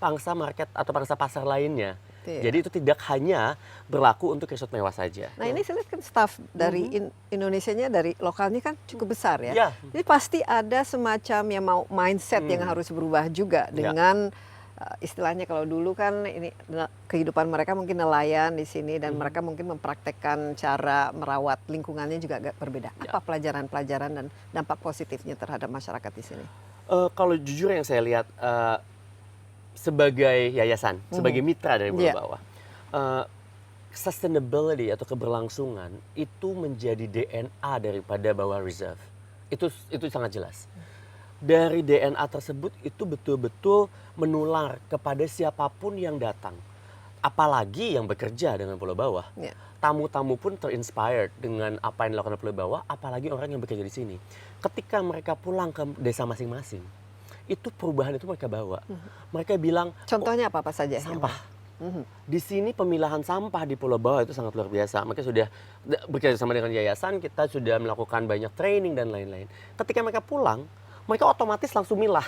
pangsa market atau pangsa pasar lainnya. Jadi itu tidak hanya berlaku untuk resort mewah saja. Nah ini saya lihat kan staff dari Indonesianya, dari lokalnya kan cukup besar ya. Jadi pasti ada semacam yang mau mindset yang harus berubah juga dengan istilahnya kalau dulu kan ini kehidupan mereka mungkin nelayan di sini dan mereka mungkin mempraktekkan cara merawat lingkungannya juga agak berbeda. Apa pelajaran-pelajaran dan dampak positifnya terhadap masyarakat di sini? Kalau jujur yang saya lihat sebagai yayasan, sebagai mitra dari bawah, sustainability atau keberlangsungan itu menjadi DNA daripada Bawah Reserve. Itu sangat jelas. Dari DNA tersebut itu betul-betul menular kepada siapapun yang datang. Apalagi yang bekerja dengan Pulau Bawah. Tamu-tamu pun terinspired dengan apa yang dilakukan Pulau Bawah, apalagi orang yang bekerja di sini. Ketika mereka pulang ke desa masing-masing, itu perubahan itu mereka bawa. Mereka bilang, contohnya apa saja? Sampah. Di sini pemilahan sampah di Pulau Bawah itu sangat luar biasa. Mereka sudah bekerja sama dengan yayasan, kita sudah melakukan banyak training dan lain-lain. Ketika mereka pulang, mereka otomatis langsung milah.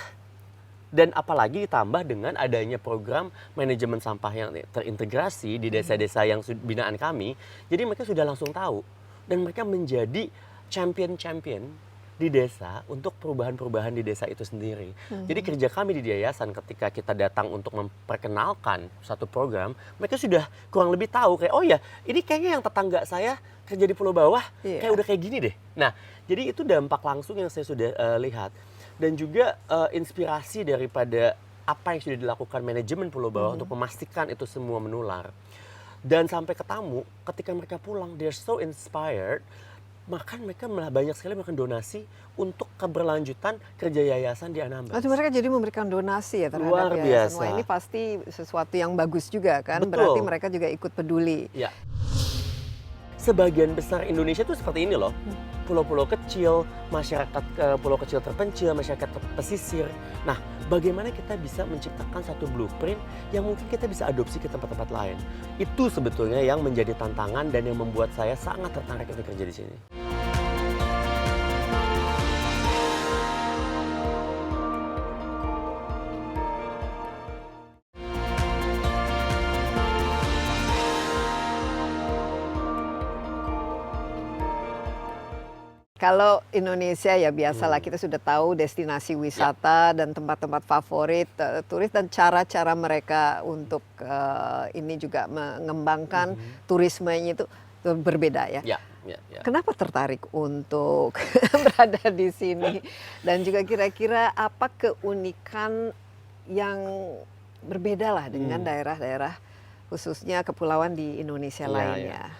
Dan apalagi ditambah dengan adanya program manajemen sampah yang terintegrasi di desa-desa yang binaan kami. Jadi mereka sudah langsung tahu. Dan mereka menjadi champion-champion di desa untuk perubahan-perubahan di desa itu sendiri. Jadi kerja kami di yayasan ketika kita datang untuk memperkenalkan satu program, mereka sudah kurang lebih tahu kayak, oh ya ini kayaknya yang tetangga saya kerja di Pulau Bawah, kayak udah kayak gini deh. Nah, jadi itu dampak langsung yang saya sudah lihat. Dan juga inspirasi daripada apa yang sudah dilakukan manajemen Pulau Bawah untuk memastikan itu semua menular. Dan sampai ke tamu, ketika mereka pulang, they're so inspired, maka mereka malah banyak sekali memberikan donasi untuk keberlanjutan kerja yayasan di Anambas. Mereka jadi memberikan donasi ya terhadap luar biasa. Yayasan. Wah, ini pasti sesuatu yang bagus juga kan, Betul. Berarti mereka juga ikut peduli. Ya. Sebagian besar Indonesia itu seperti ini loh. Pulau-pulau kecil, masyarakat pulau kecil terpencil, masyarakat pesisir. Nah, bagaimana kita bisa menciptakan satu blueprint yang mungkin kita bisa adopsi ke tempat-tempat lain. Itu sebetulnya yang menjadi tantangan dan yang membuat saya sangat tertarik untuk kerja di sini. kalau Indonesia ya biasalah kita sudah tahu destinasi wisata dan tempat-tempat favorit turis dan cara-cara mereka untuk ini juga mengembangkan turismenya itu berbeda ya. Kenapa tertarik untuk berada di sini? Dan juga kira-kira apa keunikan yang berbeda lah dengan daerah-daerah khususnya kepulauan di Indonesia lainnya?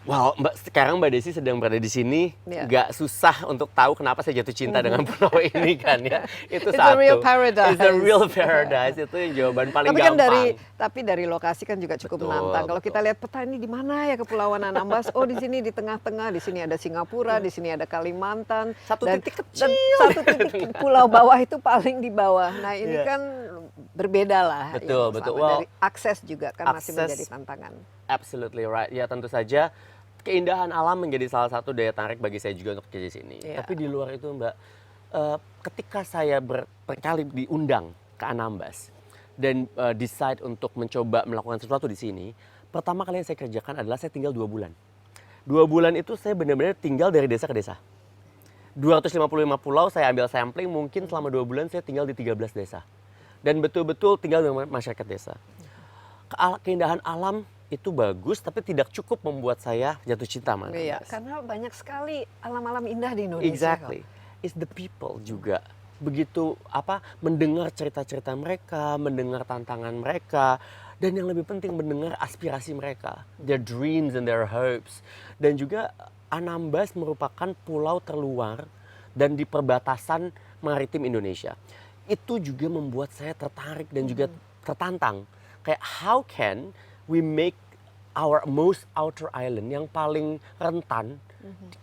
Wow, sekarang Mbak Desi sedang berada di sini, nggak susah untuk tahu kenapa saya jatuh cinta dengan pulau ini kan ya. Itu It's satu. a real paradise. It's a real paradise. Itu yang jawaban paling gampang. Tapi dari lokasi kan juga cukup menantang. Kalau kita lihat peta ini di mana ya Kepulauan Anambas? Oh, di sini di tengah-tengah, di sini ada Singapura, di sini ada Kalimantan. Titik kecil. Dan satu titik pulau bawah itu paling di bawah. Nah, ini kan berbeda lah. Betul. Dari akses juga kan masih menjadi tantangan. Absolutely right. Ya tentu saja keindahan alam menjadi salah satu daya tarik bagi saya juga untuk kerja di sini. Tapi di luar itu Mbak, ketika saya berkali diundang ke Anambas dan decide untuk mencoba melakukan sesuatu di sini, pertama kali yang saya kerjakan adalah saya tinggal 2 bulan. 2 bulan itu saya benar-benar tinggal dari desa ke desa. 255 pulau saya ambil sampling, mungkin selama 2 bulan saya tinggal di 13 desa. Dan betul-betul tinggal dengan masyarakat desa. Keindahan alam itu bagus, tapi tidak cukup membuat saya jatuh cinta sama Anambas. Iya, karena banyak sekali alam-alam indah di Indonesia. Exactly. It's the people juga. Begitu mendengar cerita-cerita mereka, mendengar tantangan mereka, dan yang lebih penting mendengar aspirasi mereka, their dreams and their hopes. Dan juga Anambas merupakan pulau terluar dan di perbatasan maritim Indonesia. Itu juga membuat saya tertarik dan juga tertantang. Kayak how can we make our most outer island yang paling rentan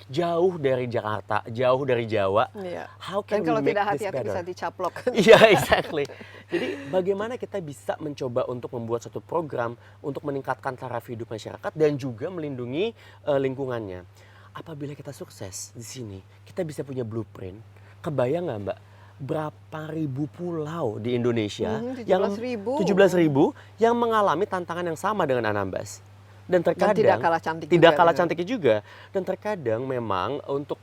jauh dari Jakarta, jauh dari Jawa. How can Dan kalau we make tidak this hati-hati better? bisa dicaplok. Iya, exactly. Jadi bagaimana kita bisa mencoba untuk membuat satu program untuk meningkatkan taraf hidup masyarakat dan juga melindungi lingkungannya. Apabila kita sukses di sini, kita bisa punya blueprint. Kebayang nggak Mbak? Berapa ribu pulau di Indonesia 17.000 yang mengalami tantangan yang sama dengan Anambas. Dan terkadang tidak kalah cantiknya juga. Dan terkadang memang untuk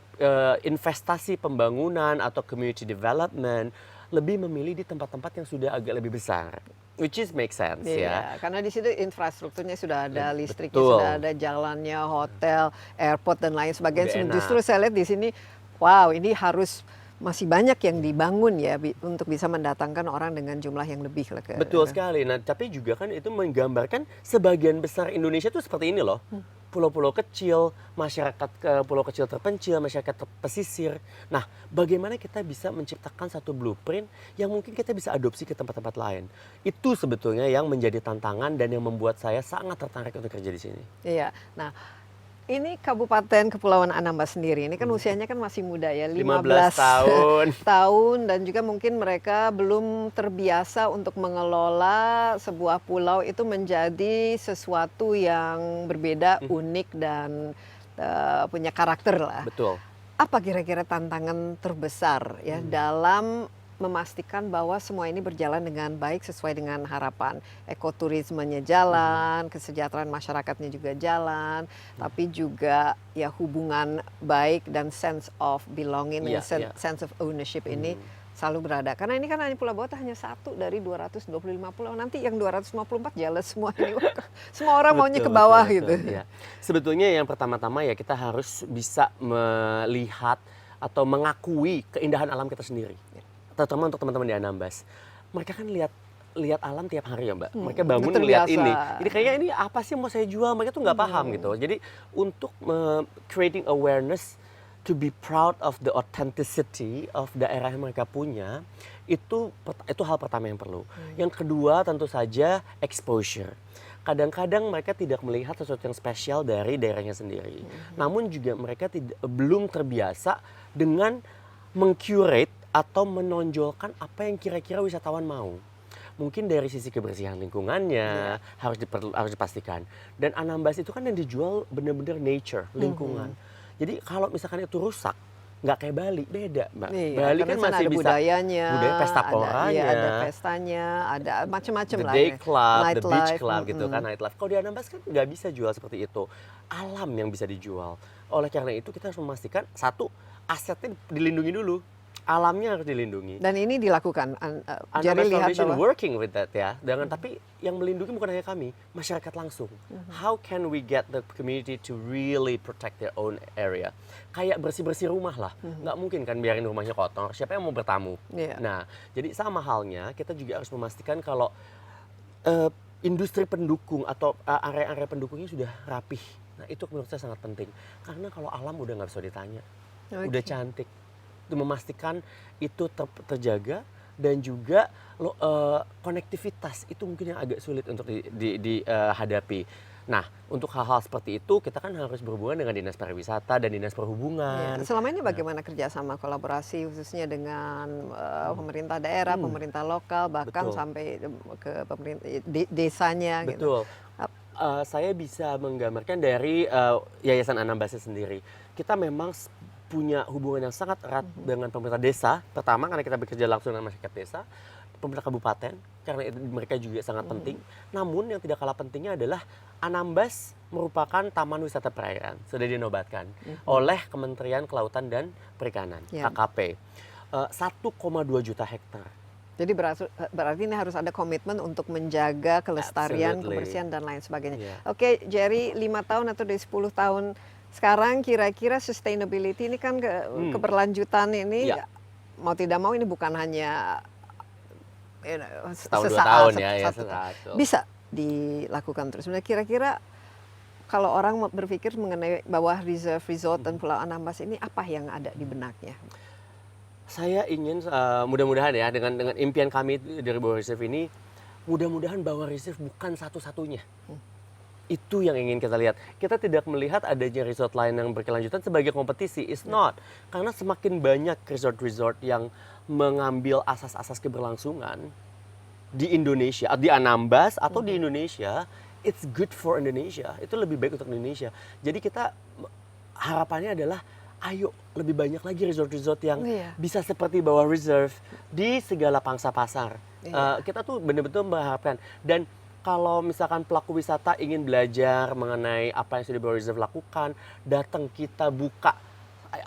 investasi pembangunan atau community development lebih memilih di tempat-tempat yang sudah agak lebih besar. Which is make sense ya. Karena di situ infrastrukturnya sudah ada, listriknya Betul. sudah ada, jalannya, hotel, airport dan lain sebagainya. Justru saya lihat di sini, wow, ini harus masih banyak yang dibangun ya untuk bisa mendatangkan orang dengan jumlah yang lebih. Betul sekali. Nah, tapi juga kan itu menggambarkan sebagian besar Indonesia itu seperti ini loh. Pulau-pulau kecil, masyarakat pulau kecil terpencil, masyarakat pesisir. Nah, bagaimana kita bisa menciptakan satu blueprint yang mungkin kita bisa adopsi ke tempat-tempat lain. Itu sebetulnya yang menjadi tantangan dan yang membuat saya sangat tertarik untuk kerja di sini. Iya. Nah, ini Kabupaten Kepulauan Anambas sendiri, ini kan usianya kan masih muda ya, 15 tahun. tahun, dan juga mungkin mereka belum terbiasa untuk mengelola sebuah pulau itu menjadi sesuatu yang berbeda, unik, dan punya karakter lah. Betul. Apa kira-kira tantangan terbesar ya dalam memastikan bahwa semua ini berjalan dengan baik sesuai dengan harapan, ekoturismenya jalan, kesejahteraan masyarakatnya juga jalan, tapi juga ya hubungan baik dan sense of belonging, sense of ownership ini selalu berada. Karena ini kan hanya Pulau Bawah hanya satu dari 225 pulau. Nanti yang 254 jelas semua ini. Semua orang maunya ke bawah gitu. Ya. Sebetulnya yang pertama-tama ya kita harus bisa melihat atau mengakui keindahan alam kita sendiri. Terutama untuk teman-teman di Anambas. Mereka kan lihat alam tiap hari ya Mbak. Mereka bangun melihat ini. Jadi kayaknya ini apa sih mau saya jual? Mereka tuh nggak paham gitu. Jadi untuk creating awareness to be proud of the authenticity of daerah yang mereka punya, itu hal pertama yang perlu. Yang kedua tentu saja exposure. Kadang-kadang mereka tidak melihat sesuatu yang spesial dari daerahnya sendiri. Namun juga mereka belum terbiasa dengan mengcurate atau menonjolkan apa yang kira-kira wisatawan mau. Mungkin dari sisi kebersihan lingkungannya harus dipastikan. Dan Anambas itu kan yang dijual benar-benar nature, lingkungan. Jadi kalau misalkan itu rusak, nggak kayak Bali, beda Mbak. Iya, Bali karena kan sana masih ada bisa budayanya, budaya pesta poranya, iya, ada pestanya, ada macam-macam the lah. day ya. club, the beach Nightlife, club gitu kan, nightlife. Kalau di Anambas kan nggak bisa jual seperti itu. Alam yang bisa dijual. Oleh karena itu kita harus memastikan satu, asetnya dilindungi dulu. Alamnya harus dilindungi. Dan ini dilakukan. Jadi Anambas lihat Foundation bahwa working with that ya. Tapi yang melindungi bukan hanya kami, masyarakat langsung. How can we get the community to really protect their own area? Kayak bersih-bersih rumah lah. Nggak mungkin kan biarin rumahnya kotor. Siapa yang mau bertamu? Iya. Nah, jadi sama halnya kita juga harus memastikan kalau industri pendukung atau area-area pendukungnya sudah rapih. Nah, itu menurut saya sangat penting. Karena kalau alam udah nggak bisa ditanya. Udah cantik. Itu memastikan itu terjaga dan juga konektivitas itu mungkin yang agak sulit untuk dihadapi. Nah, untuk hal-hal seperti itu kita kan harus berhubungan dengan dinas pariwisata dan dinas perhubungan. ya, selama ini bagaimana kerjasama kolaborasi khususnya dengan pemerintah daerah, pemerintah lokal, bahkan Betul. sampai ke pemerintah desanya. Gitu. Betul. Saya bisa menggambarkan dari Yayasan Anambasnya sendiri. Kita memang punya hubungan yang sangat erat dengan pemerintah desa. Pertama karena kita bekerja langsung dengan masyarakat desa, pemerintah kabupaten karena mereka juga sangat penting. Namun yang tidak kalah pentingnya adalah Anambas merupakan taman wisata perairan, sudah dinobatkan oleh Kementerian Kelautan dan Perikanan (KKP). 1,2 juta hektar. Jadi berarti ini harus ada komitmen untuk menjaga kelestarian, Absolutely. kebersihan dan lain sebagainya. Yeah. Oke, Jerry, 5 tahun atau dari 10 tahun sekarang kira-kira sustainability ini kan keberlanjutan ini mau tidak mau ini bukan hanya Setahun 2 sesaat, tahun ya, satu- satu. bisa dilakukan terus. Nah, kira-kira kalau orang berpikir mengenai bawah reserve resort dan Pulau Anambas ini apa yang ada di benaknya? Saya ingin mudah-mudahan ya dengan impian kami dari Bawah Reserve ini, mudah-mudahan Bawah Reserve bukan satu-satunya. Itu yang ingin kita lihat. Kita tidak melihat adanya resort lain yang berkelanjutan sebagai kompetisi. It's not. Karena semakin banyak resort-resort yang mengambil asas-asas keberlangsungan di Indonesia, di Anambas atau di Indonesia, it's good for Indonesia. Itu lebih baik untuk Indonesia. Jadi kita harapannya adalah ayo lebih banyak lagi resort-resort yang bisa seperti Bawah Reserve di segala pangsa pasar. Kita tuh benar-benar mengharapkan. Dan kalau misalkan pelaku wisata ingin belajar mengenai apa yang sudah Bawah Reserve lakukan, datang kita buka.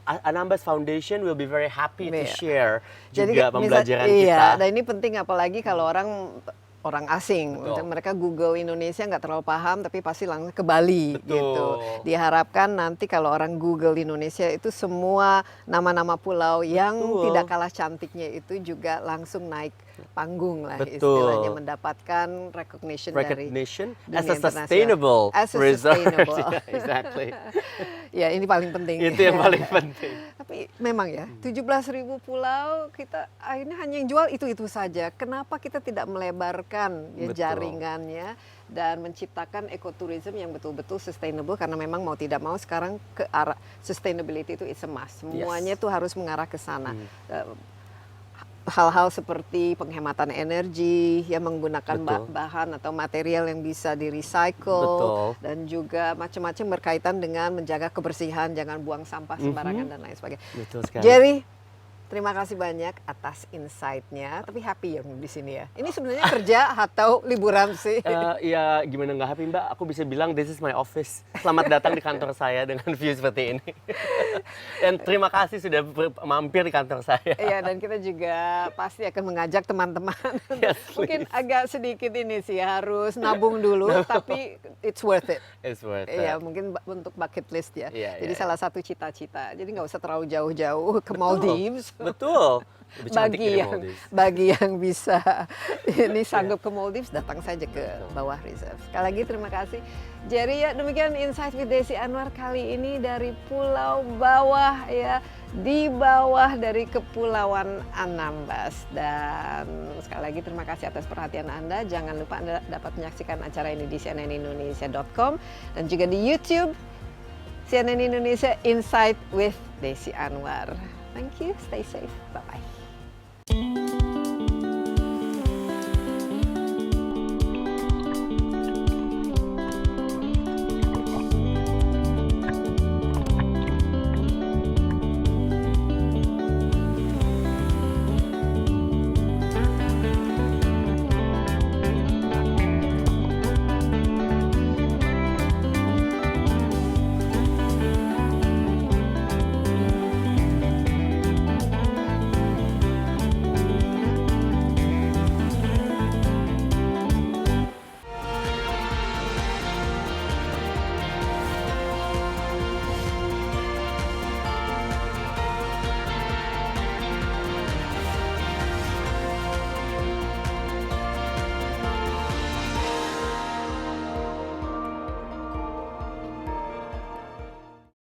Anambas Foundation will be very happy to share juga pembelajaran kita. Iya, dan ini penting apalagi kalau orang asing. Mereka Google Indonesia nggak terlalu paham, tapi pasti langsung ke Bali. Gitu. Diharapkan nanti kalau orang Google Indonesia itu semua nama-nama pulau yang tidak kalah cantiknya itu juga langsung naik panggung lah istilahnya, mendapatkan recognition dari as a sustainable resort. Exactly. Ya, ini paling penting. Itu yang paling penting. Tapi memang ya, 17.000 pulau kita akhirnya hanya yang jual itu-itu saja. Kenapa kita tidak melebarkan jaringannya dan menciptakan ekoturism yang betul-betul sustainable, karena memang mau tidak mau sekarang ke arah sustainability itu is a must. Semuanya itu harus mengarah ke sana. Hal-hal seperti penghematan energi, ya menggunakan bahan atau material yang bisa di-recycle, dan juga macam-macam berkaitan dengan menjaga kebersihan, jangan buang sampah sembarangan dan lain sebagainya. Betul sekali. Jerry, terima kasih banyak atas insight-nya, tapi happy yang di sini ya. Ini sebenarnya kerja atau liburan sih? Ya gimana nggak happy Mbak, aku bisa bilang this is my office. Selamat datang di kantor saya dengan view seperti ini. Dan terima kasih sudah mampir di kantor saya. Iya, dan kita juga pasti akan mengajak teman-teman. Mungkin agak sedikit ini sih, harus nabung dulu, tapi it's worth it. It's worth it. Iya, mungkin untuk bucket list ya. Jadi salah satu cita-cita. Jadi nggak usah terlalu jauh-jauh ke Maldives. Betul. Bagi yang bisa ini sanggup ke Maldives, datang saja ke Bawah Reserve. Sekali lagi terima kasih Jerry. Ya, demikian Insight with Desi Anwar kali ini dari Pulau Bawah ya, di bawah dari Kepulauan Anambas. Dan sekali lagi terima kasih atas perhatian Anda. Jangan lupa Anda dapat menyaksikan acara ini di cnnindonesia.com dan juga di YouTube CNN Indonesia Insight with Desi Anwar. Thank you, stay safe, bye-bye.